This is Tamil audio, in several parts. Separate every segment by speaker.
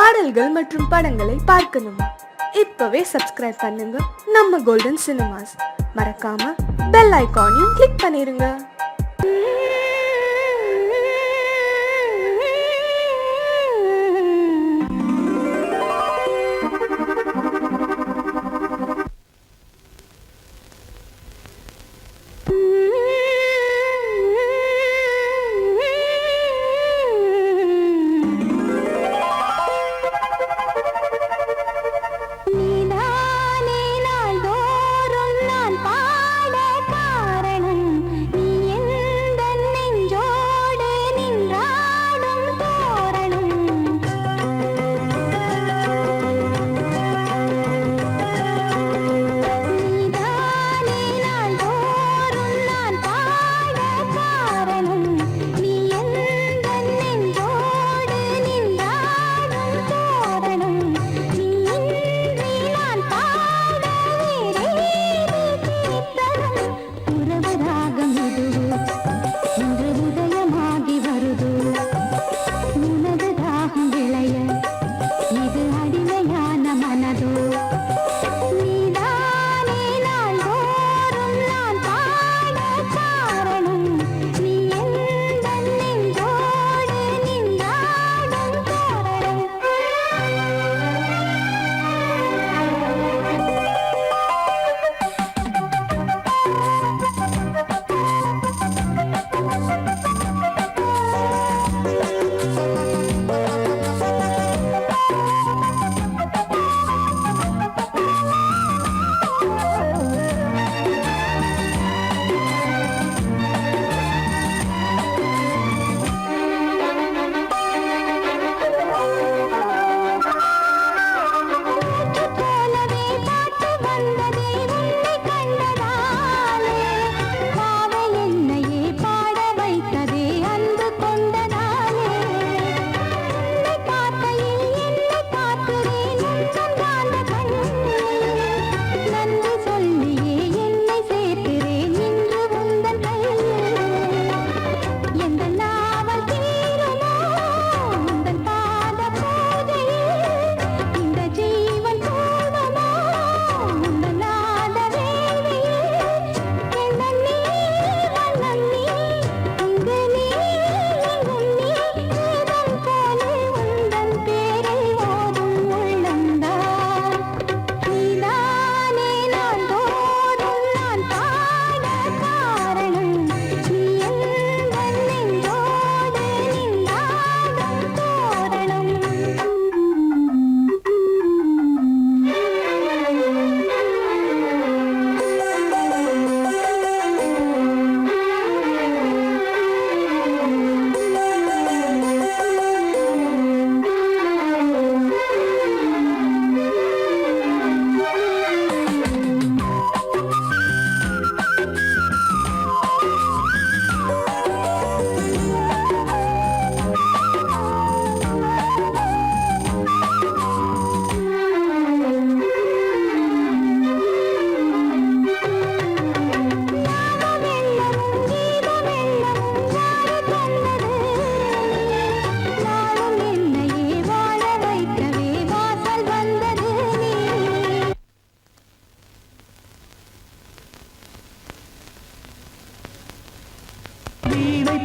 Speaker 1: பாடல்கள் மற்றும் படங்களை பார்க்கணுமா? இப்பவே சப்ஸ்கிரைப் பண்ணுங்க நம்ம கோல்டன் சினிமாஸ். மறக்காம பெல் ஐகானையும் கிளிக் பண்ணிருங்க.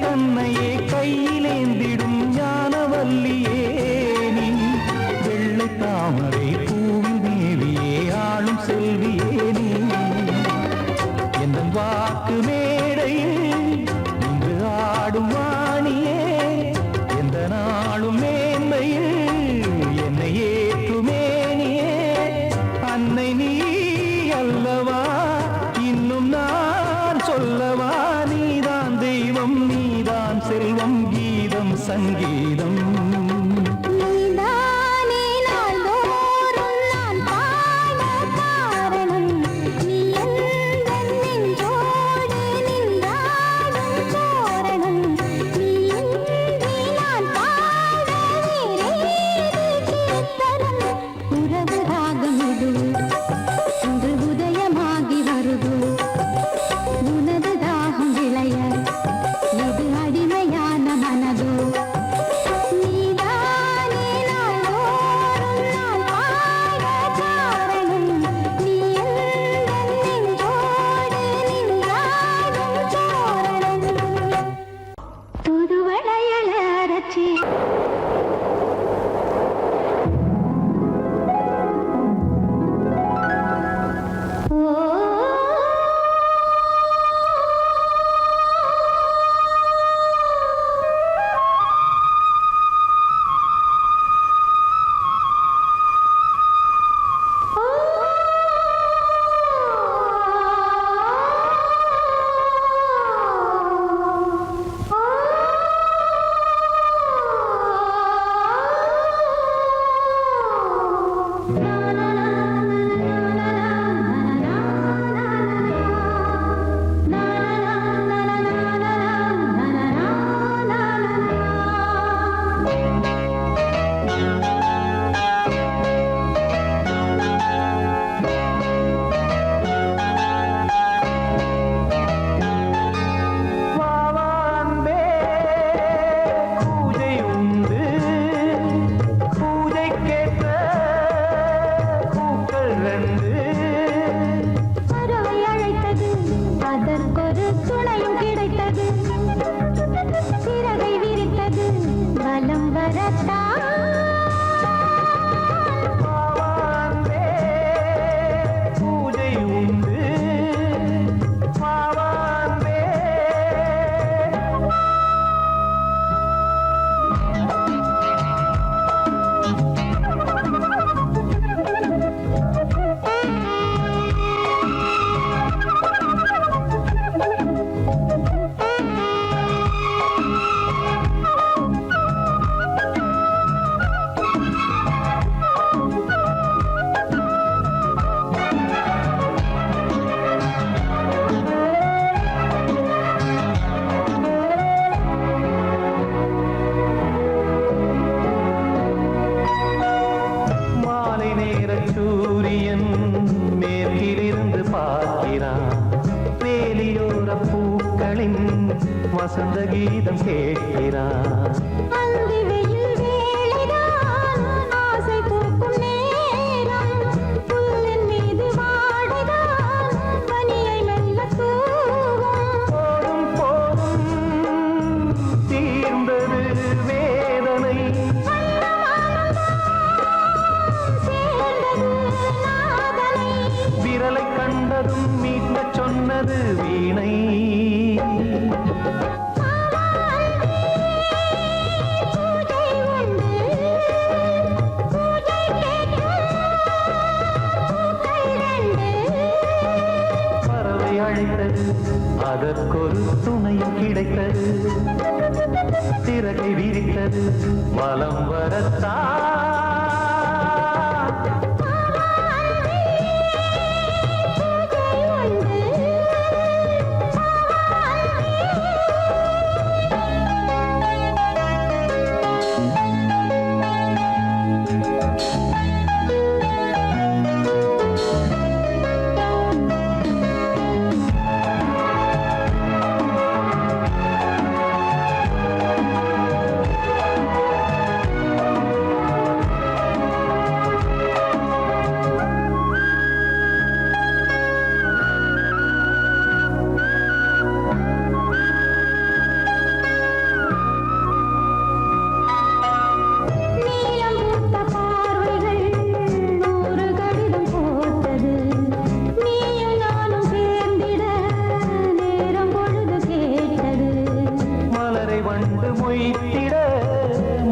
Speaker 2: தன்னையே கையிலேந்திடும் ஞானவல்லியே நீ, வெள்ளை தாமரை பூவின் மேவியே ஆளும் செல்வியே நீ, என் வாக்கு மேடையில் இன்று ஆடும் வாணியே, எந்த நாளும் மேன்மையில் என்னை ஏற்றுமேனியே, அன்னை நீ அல்லவா இன்னும் நான் சொல்லவா, நீதான் தெய்வம் நீதான் செல்வம் கீதம் சங்கீதம்.
Speaker 3: நீதானே நாள்தோறும்
Speaker 2: வசந்த கீதம் கேட்கிறான்.
Speaker 3: அந்தி வெயில் வேளைதான் ஆசை பூக்கும் நேரம், புல்லின் மீது வாடைதான் பனியை மெல்ல தூவும்.
Speaker 2: போதும் போதும் தீர்ந்தது வேதனை,
Speaker 3: சேர்ந்தது நாதனை,
Speaker 2: விரலை கண்டதும் மீட்கச் சொன்னது வீணை. அதற்கொரு துணையும் கிடைத்தது, சிறகை விரித்தது வலம் வரத்தான்.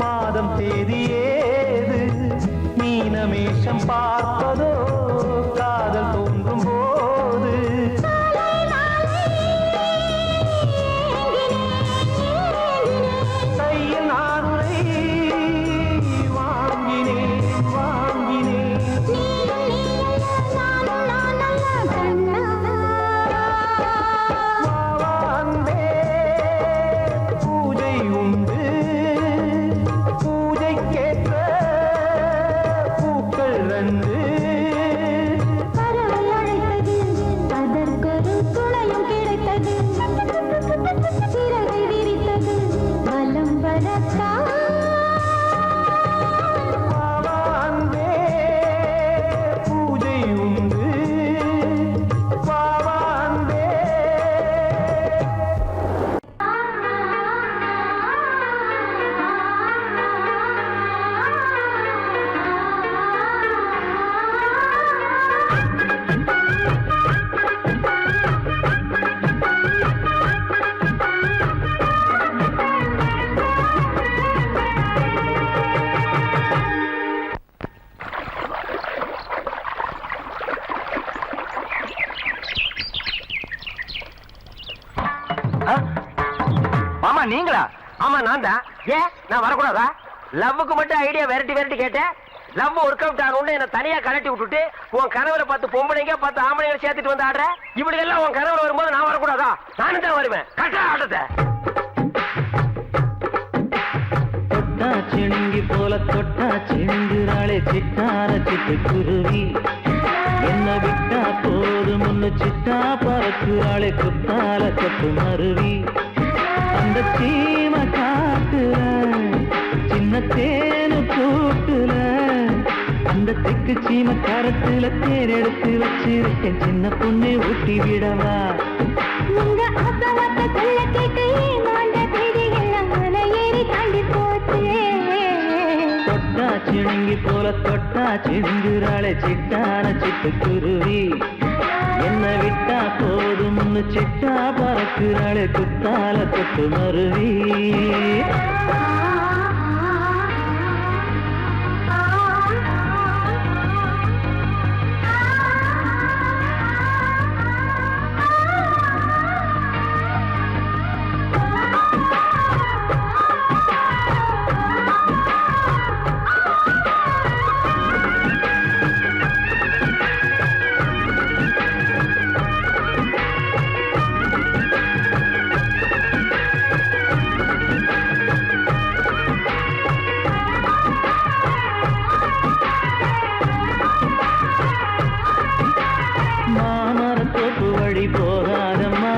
Speaker 2: மாதம் தேதியேது மீனமேஷம் பார்ப்பதோ காதல் தோன்றும் போது. கையில் நானுரை வாங்கினேன் வாங்கினேன், பூஜை உண்டு பூஜைக்கேற்ற பூக்கள் ரெண்டு.
Speaker 3: பறவை அழைத்தது அதற்கொரு துணையும் கிடைத்தது, சிறகை விரித்தது வலம் வரத்தான்.
Speaker 2: பூஜை உண்டு பாவாந்தே.
Speaker 4: மாமா நீங்களா? ஆமா நான் தான். ஏன் நான் வரக்கூடாதா? லவ்வுக்கு மட்டும் ஐடியா விரட்டி விரட்டி கேட்டேன். லவ் ஒர்க் அவுட் ஆகணும்னு என்ன தனியா கலட்டி விட்டுட்டு உன் கனவுல பார்த்து பொம்பளைங்க பார்த்து ஆம்பளைங்க சேர்த்துட்டு வந்து ஆடுற. இப்படி எல்லாம் உன் கனவுல வரும்போது நான் வரக்கூடாதா? நானும் தான் வருவேன். கட்டா ஆட்டத்தை
Speaker 2: தொட்டா சிணுங்கி போல தொட்டா சிணுங்குறாளே சிட்டார சிட்டு குருவி. என்ன விட்டா போதும் முன்னு சிட்டா பறக்குறாளே குத்தால கொத்து மருவி. அந்த சீம காட்டுல சின்ன தேனு கூட்டுல அந்த தெக்கு சீம கரத்துல தேர் எடுத்து வச்சிருக்கேன் சின்ன பொண்ணு ஊட்டி விடவா.
Speaker 3: உங்க ஆசவாத்த சொல்ல கேட்டு ஏமாந்த தேதி எல்லாம் மலை ஏறி தாண்டி போச்சு.
Speaker 2: தொட்டா சிணுங்கி போல தொட்டா சிணுங்குறாளே சிட்டான சிட்டு குருவி. என்ன விட்டா போதும் முன்னு சிட்டா பறக்குறாளே குத்தால கொத்து மருவி. மாமரத்தோப்பு வழி போகாதம்மா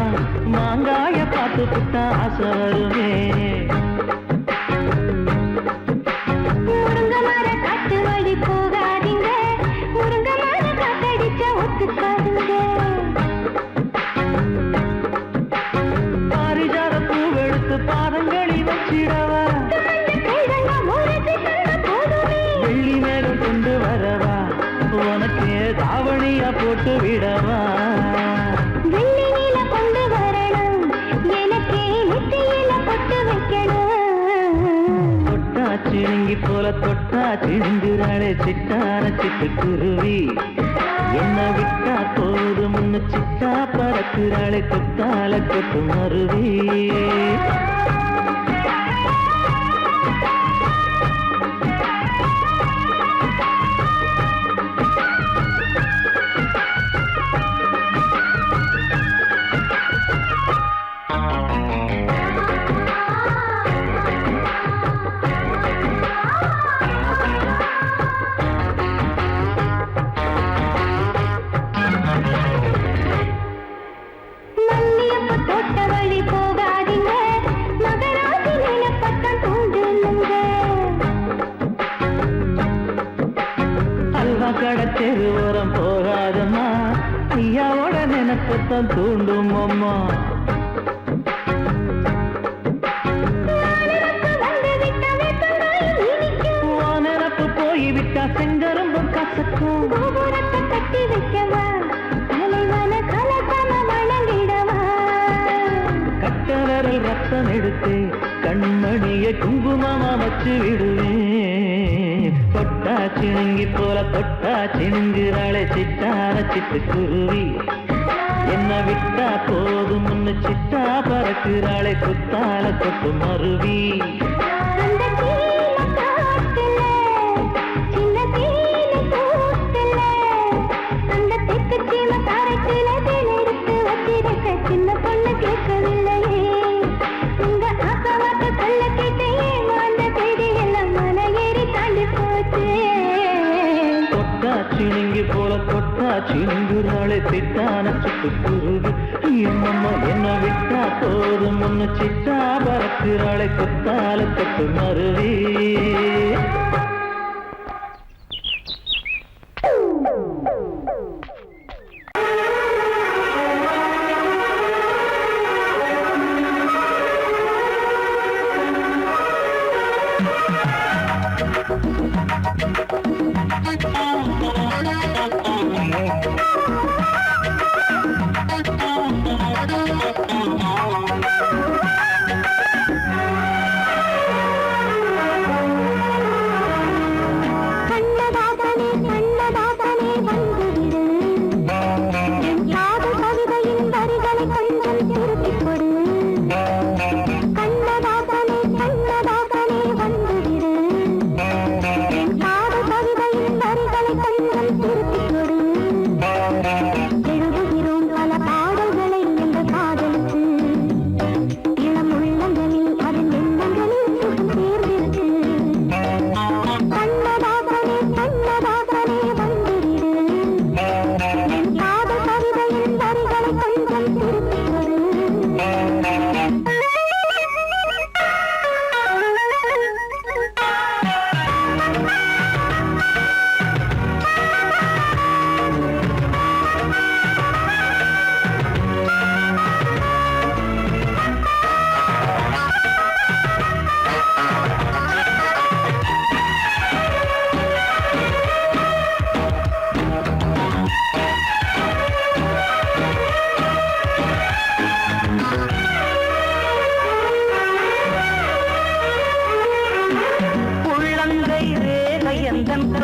Speaker 2: மாங்காய பார்த்து புட்டா ஆசை வருமே.
Speaker 3: முருங்க மர காட்டு வழி போகாதீங்க, முருங்க மர காத்தடிச்ச ஒத்துக்காதுங்க.
Speaker 2: பாரிஜாத பூவெடுத்து பாதங்களில் வச்சிடவா. வெள்ளி மேகம் கொண்டு வரவா உனக்கு தாவணியா போட்டு விடவா.
Speaker 3: வெள்ளி நீல கொண்டு வரணும், எனக்கு நெத்தியில பொட்டு வைக்கணும்.
Speaker 2: தொட்டா சிணுங்கி போல தொட்டா சிணுங்குறாளே சிட்டான சிட்டு குருவி. என்ன விட்டா போதும் முன்னு சிட்டா பறக்குறாளே கொத்தால கொத்து மருவி.
Speaker 3: மல்லியப்ப தோட்ட வழி போகாதீங்க, மகராசி நிலப்பட்டம் தூண்டுங்க.
Speaker 2: அல்வா கடை தெருவோரம் போகாதம்மா ஐயாவோட நினைப்பத்தான் தூண்டும் அம்மா. நினப்பு போய்விட்டா செங்கரும்பும் கசக்கும்.
Speaker 3: கோபுரத்தை கட்டி வைக்கவா, தலைவன கலசம வணங்கிடவா.
Speaker 2: கட்டவரல் ரத்தம் எடுத்து கண்மணிய குங்குமமா வச்சு விடுவேன். தொட்டா சிணுங்கி போல தொட்டா சிணுங்குறாளே சிட்டான சிட்டு குருவி. என்ன விட்டா போதும் முன்னு சிட்டா பறக்குறாளே குத்தால கொத்து மருவி.
Speaker 3: அந்த சீம காட்டுல சின்ன தேனு கூட்டுல அந்த தெக்கு சீம கரைக்குல தேன் எடுத்து வச்சிருக்க சின்ன பொண்ணு கேட்கவில்லையே. உங்க ஆசவாத்த சொல்ல கேட்டு ஏமாந்த தேதி எல்லாம் மலை ஏறி தாண்டி போச்சு.
Speaker 2: தொட்டா சிணுங்கி போல தொட்டா சிணுங்குறாளே சிட்டான சிட்டு குருவி. என்னம்மா என்ன விட்டா போதும் முன்னு சிட்டா பறக்குறாளே கொத்தால கொத்து மருவி.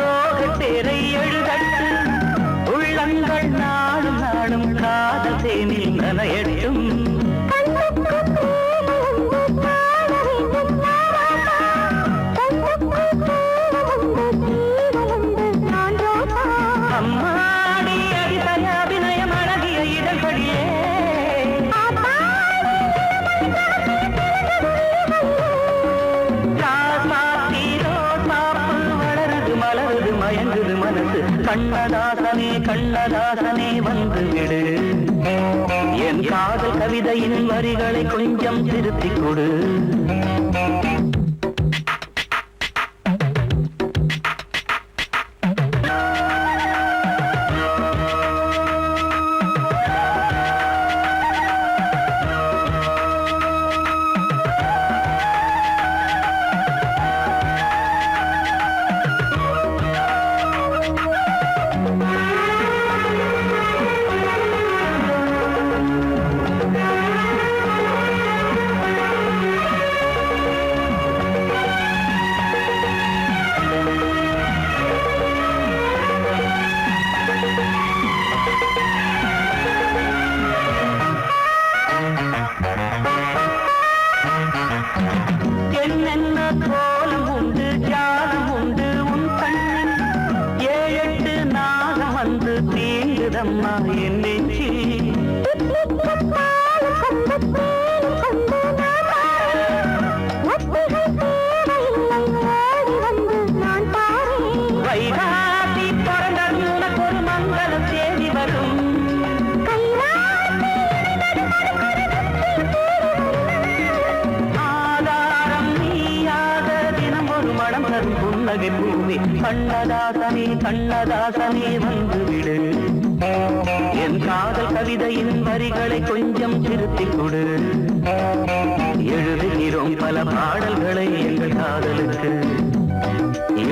Speaker 2: சோகத்தேரை எழுதட்டு உள்ளங்கள் நாளும் நாளும் காதல் தேனில் நனையட்டும் அம்மாடி அடித்தய அபிநயம் அழகிய இதழ்களிலே வளருது மலருது மயங்குது மனசு கண்ணதாசனே கண்ணதாசனே வந்து விடு என் காதல் கவிதையின் வரிகளை கொஞ்சம் திருத்திக் கொடு என்னென்ன கோலம் உண்டு ஜாலம் உண்டு உன் கண்ணில் 7-8 நாகம் வந்து தீங்குதம்மா என் நெஞ்சி வைகாசி பிறந்தது உனக்கு ஒரு மங்களம் தேடி வரும் புன்னகை பூமி கண்ணதாசனே கண்ணதாசனே வந்துவிடு என் காதல் கவிதையின் வரிகளை கொஞ்சம் திருத்திக் கொடு எழுதுகிறோம் பல பாடல்களை எங்கள் காதலுக்கு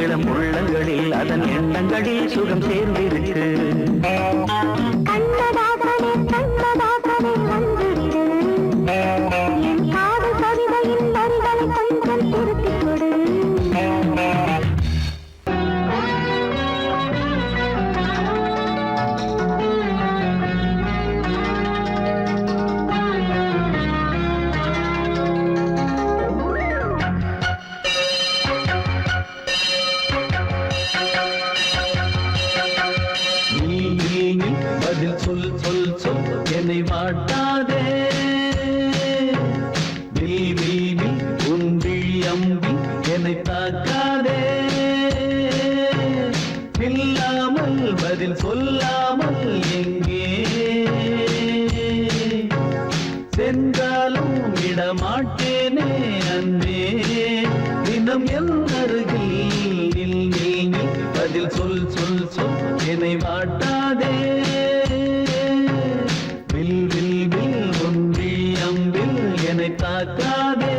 Speaker 2: இளம் உள்ளங்களில் அதன் எண்ணங்களில் சுகம் சேர்ந்திருக்கு
Speaker 3: கண்ணதாசனே கண்ணதாசனே வந்துவிடு என் காதல் கவிதையின் வரிகளை கொஞ்சம் திருத்திக் கொடு
Speaker 5: பதில் சொல் சொல் சொல் என்னை வாட்டாதே நீ உன் விழி அம்பி என்னை தாக்காதே இல்லாமல் பதில் சொல்லாமல் எங்கே சென்றாலும் விடமாட்டேனே அன்பே தினம் என் அருகில் நில் நில் நில் பதில் சொல் சொல் சொல் என்னை வாட்டாதே வில் வில் வில் உன் விழி அம்பில் என்னை தாக்காதே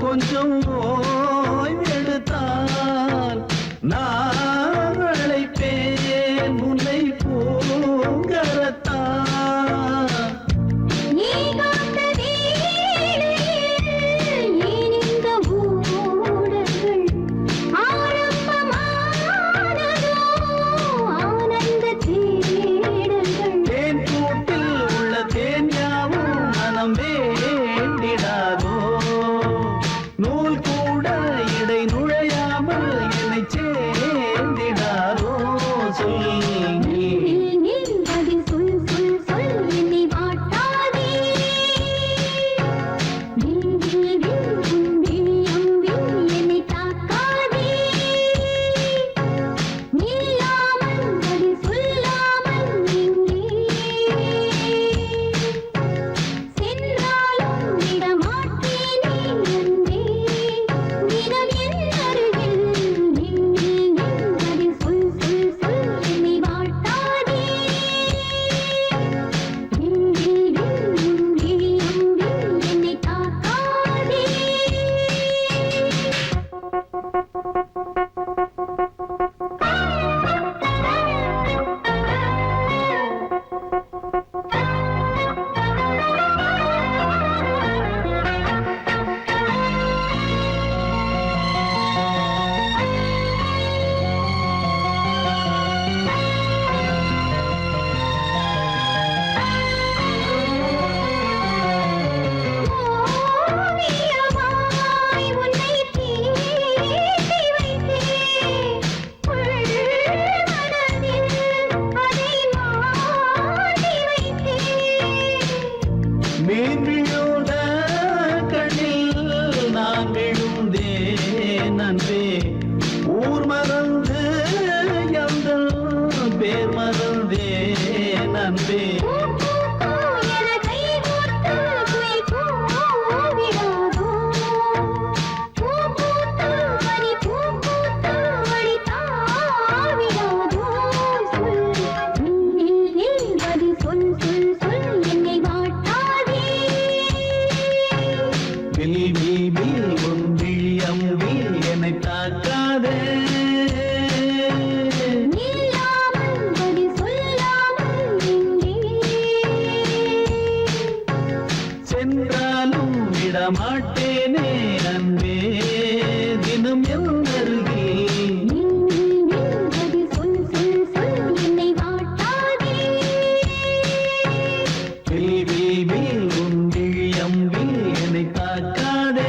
Speaker 5: கொஞ்சம் ஓய்வெடுத்தால் நான் அழைப்பேன் உன்னை பூங்கரத்தான் தேன் கூட்டில் உள்ள தேன் யாவும் மனம் வேண்டிடாதோ நூல் கூட நன்பே ஊர் மறந்து எங்கள் பேர் மறந்தே நன்பே சென்றாலும் விடமாட்டேனே அன்பே தினம் எந்தருகே உன் விழியம்பில் என்னை தாக்காதே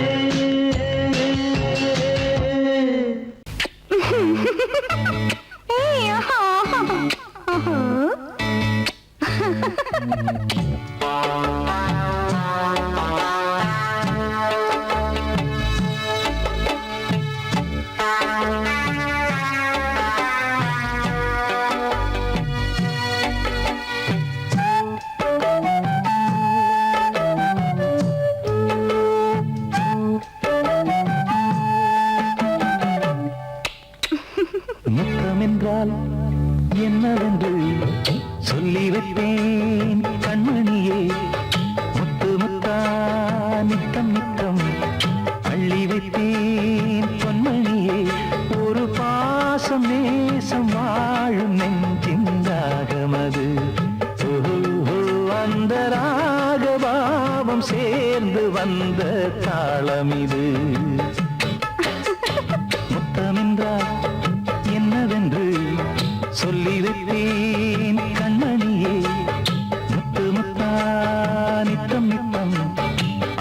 Speaker 2: முத்தமென்றால் என்னவென்று சொல்லி வைப்பேன் கண்மணியே முத்து முத்தா நித்தம் நித்தம் அள்ளி வைப்பேன் பொன்மணியே ஒரு பாசம் நேசம் வாழும் நெஞ்சிந்தாகமது அந்த ராகபாவம் சேர்ந்து வந்த தாளம் இது முத்தமென்றால் என்னவென்று சொல்லி வைப்பேன் கண்மணியே முத்து முத்தா நித்தம் நித்தம்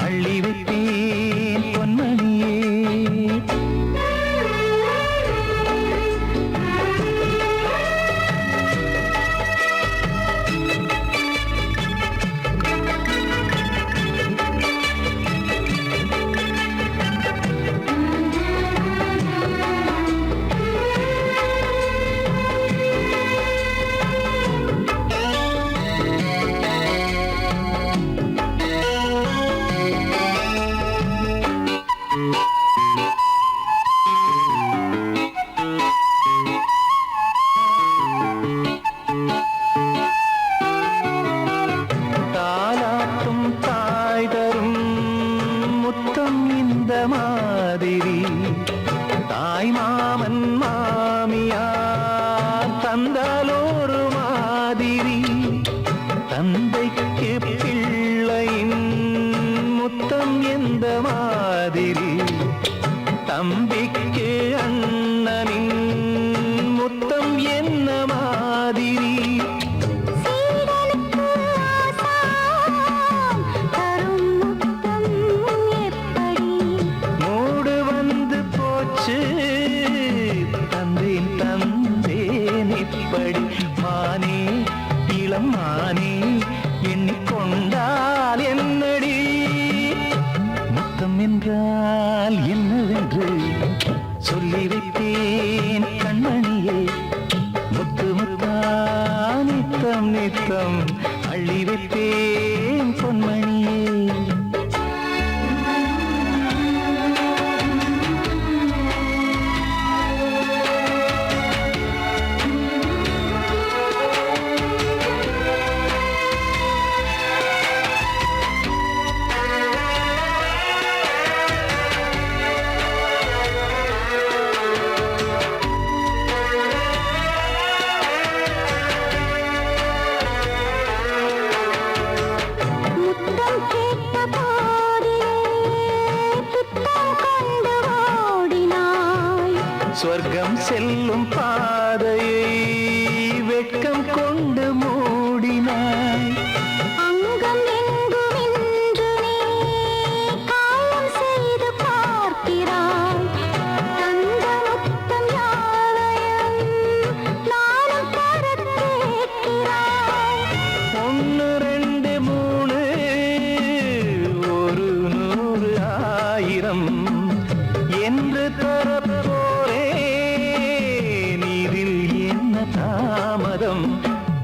Speaker 2: அள்ளி வைப்பேன் பொன்மணியே தாலாட்டும் தாய் தரும் முத்தம் இந்த மாதிரி தாய் மாமன் மாமியார் தந்தாலோரு மாதிரி தந்தைக்கு பிள்ளையின் முத்தம் எந்த மாதிரி தம்பிக்கு அண்ணனின் முத்தம் என்ன மாதிரி மூடு வந்து போச்சு தந்தேன் தந்தேன் இப்படி மானே இளம் மானே எண்ணிக்கொண்டால் என்னடி முத்தம் என்றால் என்னவென்று சொல்லி வைத்தேன் கண்மணியே முத்து முத்தா நித்தம் நித்தம் அள்ளி வைத்தேன் பொன்மணியே சொர்க்கம் செல்லும் பாதையை வெட்கம் கொண்டு மூடினாய்
Speaker 3: அங்கம் எங்கும் இன்று நீ காயம் செய்து பார்க்கிறாய் தந்த முத்தம் யாவையும் நானும் தரக் கேட்கிறாய்
Speaker 2: 1 2 3 100 1000 என்
Speaker 5: என்று தரப்போரே நீரில் என்ன தாமதம்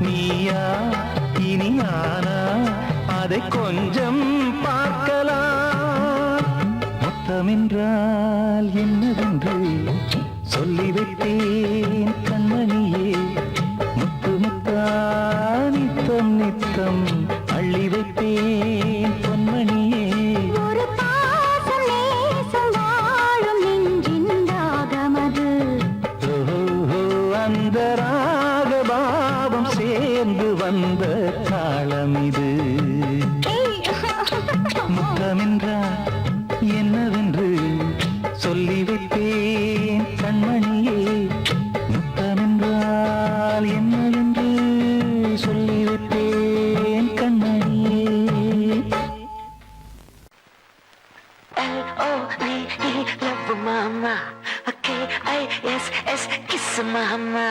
Speaker 5: நீயா இனியானா அதை கொஞ்சம் பார்க்கலாம் முத்தமென்றால் என்னவென்று சொல்லி வைத்தேன் கண்மணியே முத்து முத்தா நித்தம் நித்தம் அள்ளி வைத்தேன் பொன்மணியே
Speaker 3: ஒரு பாசம் நேசம் வாழும் நெஞ்சின் ராகமது
Speaker 5: ஓஹோ அந்த ராகபாவம் சேர்ந்து வந்த தாளம் இது முத்தமென்றால் என்னவென்று சொல்லி வைத்தேன் கண்மணியே முத்தமென்றால் என்னவென்று சொல்லி வைத்தேன் கண்மணியே
Speaker 6: L-O-V-E, love mama. K-I-S-S, kiss mama.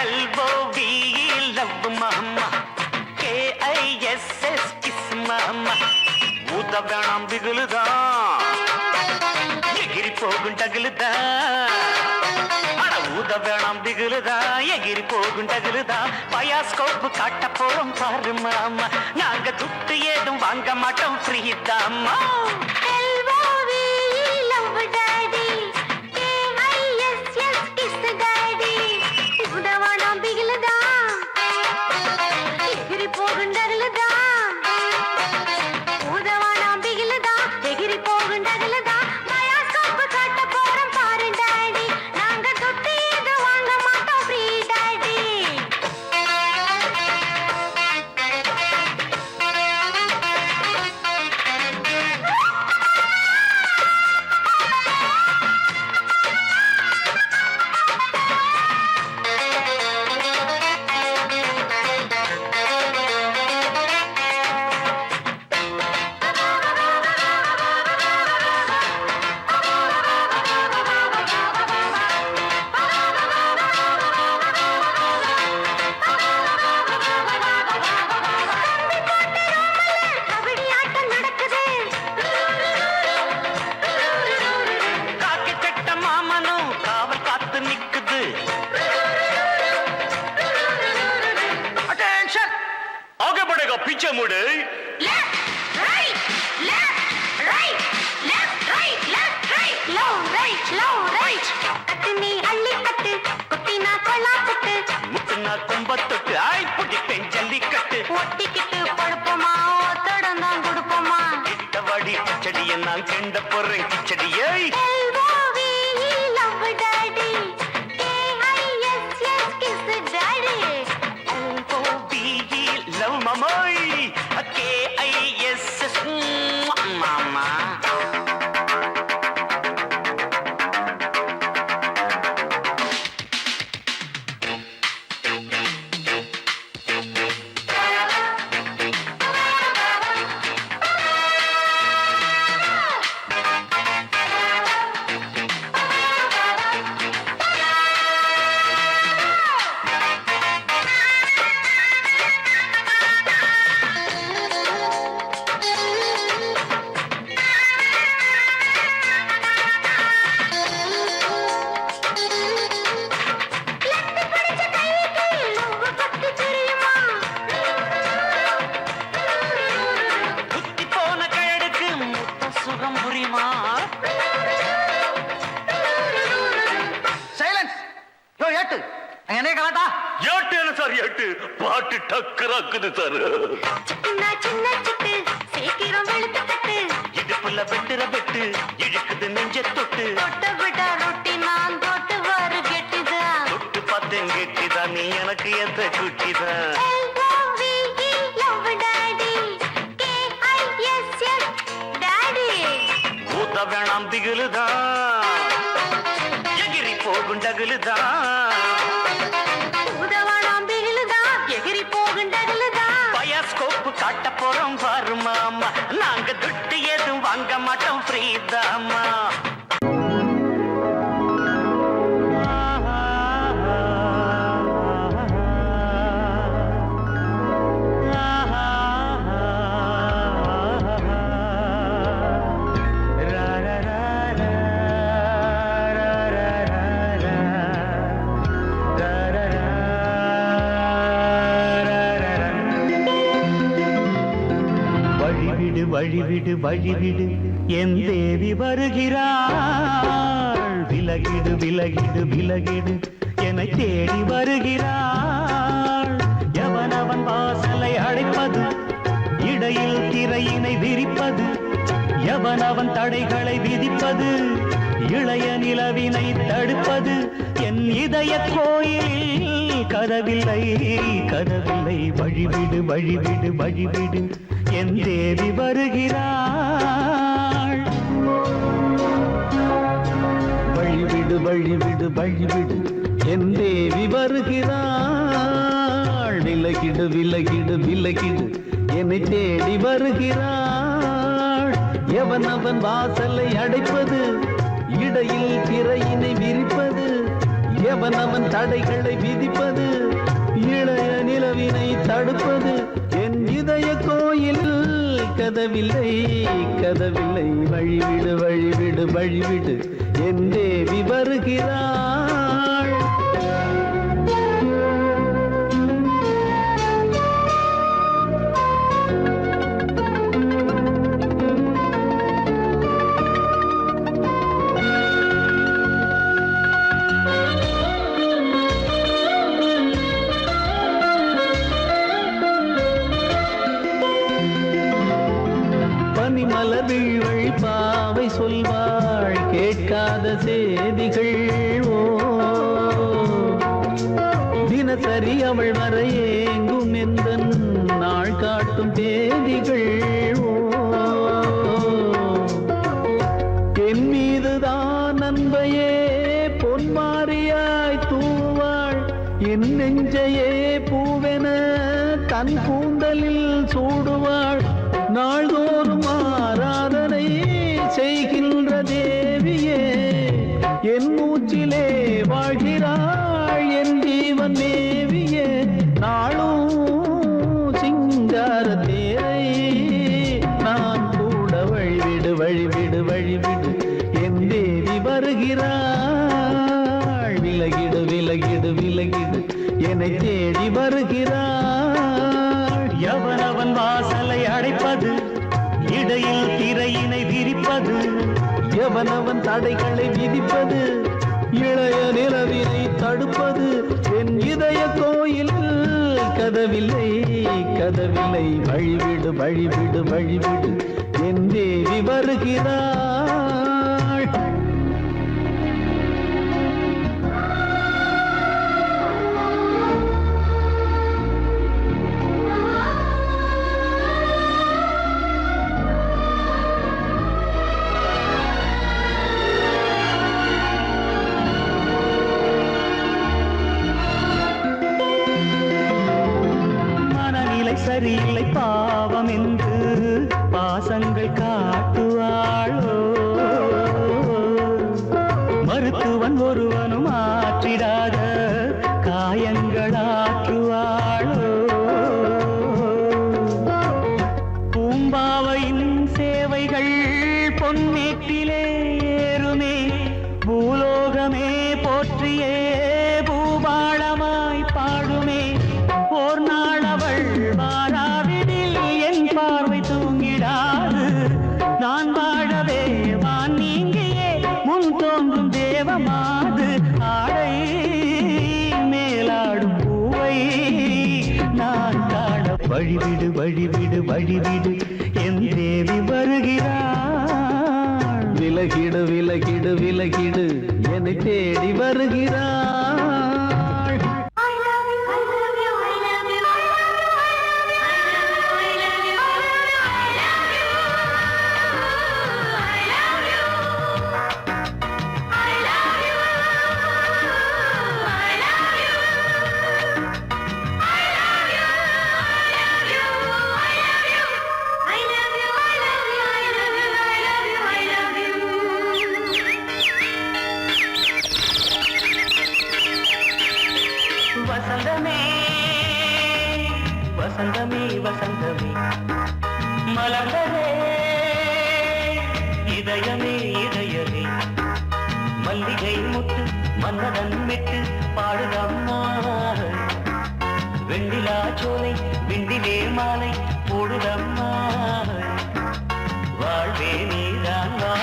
Speaker 6: L-O-V-E, love mama. K-I-S-S, kiss mama. ஊத வேணாம் பிகுலுதா எகிரி போகும் டகுலுதா அட ஊத வேணாம் பிகுலுதா எகிரி போகும் டகுலுதா பயாஸ்கோப்பு காட்ட போறோம் பாரு மாமா நாங்க துட்டு ஏதும் வாங்க மாட்டோம் ஃப்ரீ தாமா
Speaker 3: L-O-V-E, love daddy. K-I-S-S, kiss daddy. உதவானாம் பிகிலுதா எகிரி போகுண்டகலுதா உதவானாம் பிகிலுதா எகிரி போகுண்டகலுதா பயாஸ்கோப்பு காட்ட போறோம் பாரு டாடி நாங்க தொட்டு ஏதோ வாங்க மாட்டோம் ஃப்ரீ டாடி கபடி ஆட்டம் நடக்குது
Speaker 6: காக்கி சட்ட மாமனும் காவல் காத்து நிக்குது attention Aake படேகா பீச்சே முடு
Speaker 3: left right left right left right left right low right கட்டு நீ அள்ளி கட்டு குட்டினா கொள்ளா புட்டு
Speaker 6: முத்துனா கும்பத்தொட்டு ஆய் பிடிப்பேன் ஜல்லிக்கட்டு
Speaker 3: ஒட்டிக்கிட்டு பழுப்போமா ஒத்தடம் தான் கொடுப்போமா
Speaker 6: கிட்டவாடி கிச்சடியை நான் கெண்ட போறேன் கிச்சடியை
Speaker 3: L-O-V-E, love daddy. K-I-S-S, kiss daddy.
Speaker 6: L-O-V-E, love mamoy K-I-S-S, mama
Speaker 3: laddu பிடிச்ச கைக்கு லவ் பத்தி தெரியுமா
Speaker 6: புத்தி போன கழடுக்கு முத்த சுகம் புரியுமா
Speaker 4: சைலன்ஸ் யோ ஏட்டு என்ன கலாட்டா
Speaker 6: ஏட்டு என்ன சார் ஏட்டு பாட்டு டக்கராக்குது சார்
Speaker 3: சின்ன சிட்டு சீக்கிரம் வெளுத்து கட்டு
Speaker 6: இடுப்புல வெட்டுற வெட்டு இழுக்குது நெஞ்ச தொட்டு
Speaker 3: தொட்ட விட ரொட்டி நான் தொட்டு வரு கெட்டுதான்
Speaker 6: தொட்டு பார்த்தேன் கெட்டிதான் நீ எனக்கு எந்த குட்டிதான்
Speaker 3: L-O-V-E, love daddy. K-I-S-S, daddy.
Speaker 6: ஊத்த வேணாம் திகிலுதா எகிரி போகும் டகுலுதா
Speaker 3: உதவானாம் பிகிலுதா எகிரி போகுண்டகல
Speaker 6: ஆட்டம் ஃப்ரீதாம்மா.
Speaker 2: வழிவிடு வழிவிடு வழிவிடு என் தேவி வருகிறாள். விலகிடு விலகிடு விலகிடு என்னை தேடி வருகிறாள். எவனவன் வாசலை அடைப்பது, இடையில் திரையினை விரிப்பது, எவனவன் தடைகளை விதிப்பது, இளைய நிலவினை தடுப்பது, என் இதய கோயிலில் கதவில்லை கதவில்லை. வழிவிடு வழிவிடு வழிவிடு என் தேவி வருகிறாள்.
Speaker 5: வழிவிடு வழிவிடு வழிவிடு என் தேவி வருகிறாள். விலகிடு விலகிடு விலகிடு என்னை தேடி வருகிறாள். எவனவன் வாசலை அடைப்பது, இடையில் திரையினை விரிப்பது, எவனவன் தடைகளை விதிப்பது, இளைய நிலவினை தடுப்பது, என் இதய கோயில் கதவில்லை கதவில்லை. வழிவிடு வழிவிடு வழிவிடு என் தேவி வருகிறாள். பனிமலர் வீழ்வழி பாவை சொல்வாள் கேட்காத செய்திகள். ஓ தினசரி அவள் வர ஏங்கும் எந்த நாள் காட்டும் தேதிகள். ஓ என் மீதுதான் அன்பையே பொன்மாரியாய் தூவாள். என் நெஞ்சையே பூவென தன் கூந்தலில் சூடுவாள். நாள்தோறும் ஆராதனை செய்கின்ற தேவியே, என் மூச்சிலே வாழ்கிறாள் என் ஜீவன் தேவியே. நாளும் சிங்கார தேரை நான் கூட வழிவிடு வழிவிடு வழிவிடு என் தேவி வருகிறாள். விலகிடு விலகிடு விலகிடு என்னை தேடி வருகிறாள்.
Speaker 2: எவனவன் வாசலை அடைப்பது, இடையில் திரையினை விரிப்பது,
Speaker 5: எவனவன் தடைகளை விதிப்பது, இளைய நிலவினை தடுப்பது, என் இதய கோயில் கதவில்லை கதவில்லை. வழிவிடு வழிவிடு வழிவிடு என் தேவி வருகிறாள்.
Speaker 2: சரியில்லை பாவம் என்று பாசங்கள் காட்டுவாளோ. மருத்துவன் ஒருவனும் ஆற்றிடாத காயங்களாற்றுவாளோ. பூம்பாவையின் சேவைகள் பொன்னேட்டிலே ஏறுமே, பூலோகமே போற்றியே பூபாளமாய் பாடுமே. ஓர் நாள் அவள் வாராவிடில் என் பார்வை தூங்கிடாது. நான் வாழவே வான் நீங்கியே முன் தோன்றும் தேவமாது. ஆடை மேலாடும் பூவை நான் காண வழிவிடு வழிவிடு வழிவிடு என் தேவி வருகிறாள்.
Speaker 5: விலகிடு விலகிடு விலகிடு என்னை தேடி வருகிறாள்.
Speaker 6: வசந்தமே வசந்தமே மலர்ந்ததே இதயமே இதயமே மல்லிகை முட்டு மன்னதன் விட்டு பாடுதம்மா வெண்ணிலா சோலை விண்டிலே மாலை போடுதம்மா வாழ்வே நீதான் வா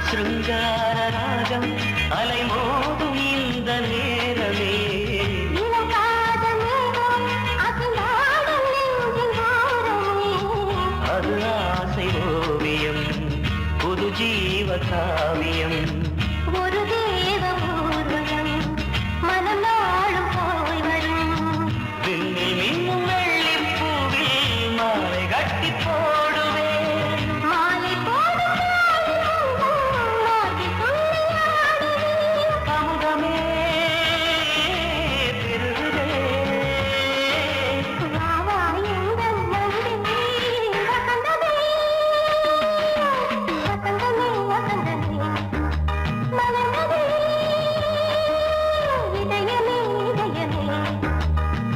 Speaker 6: சிருங்கார ராகம் அலைமோதும் இந்த நேரமே அது ஆசை ஓவியம் புது ஜீவ காவியம்
Speaker 3: ஒரு தேவ ஊர்வலம் மனம் நாளும் போய் வரும்
Speaker 6: விண்ணில் மின்னும் வெள்ளி பூவில் மாலை கட்டி போடுவேன்
Speaker 3: மாலை போடும்
Speaker 6: அமுதமே பெருகுதே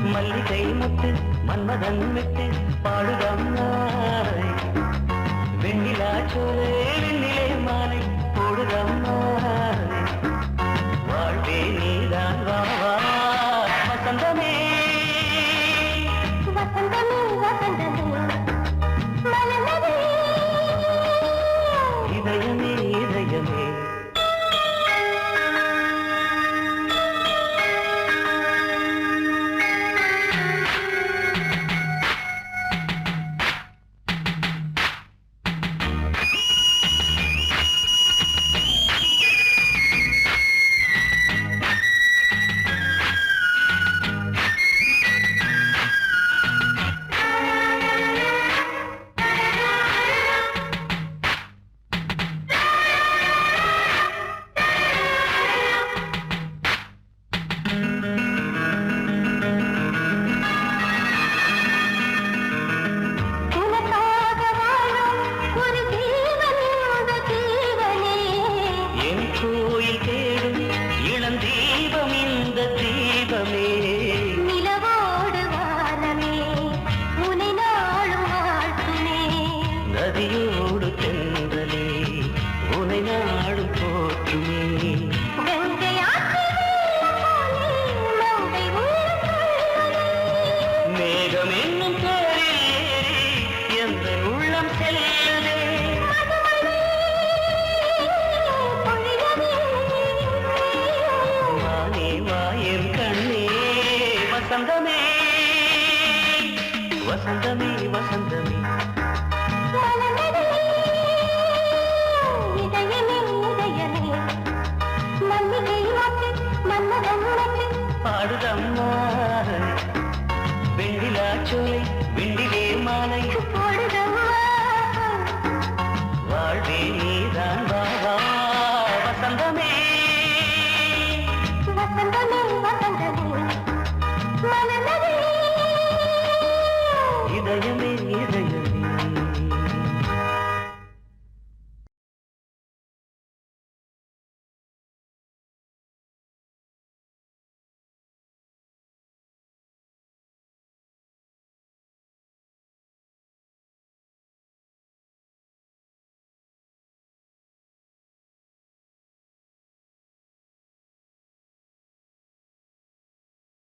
Speaker 6: மல்லிகை முட்டு மன்மதன் விட்டு பாடுதம்மாய் வெண்ணிலா சோலை வெண்ணிலே மாலை போடுதம்மாய் வாழ்வே நீதான் வா வசந்தமே இதயமே இதயமே நதியோடு தென்றலே உனை நாடும் போற்றுமே மேகம் என்னும் பேரில் ஏறி எந்த உள்ளம் செல்லுதே வானே வாயன் கண்ணே வசந்தமே வசந்தமே வசந்த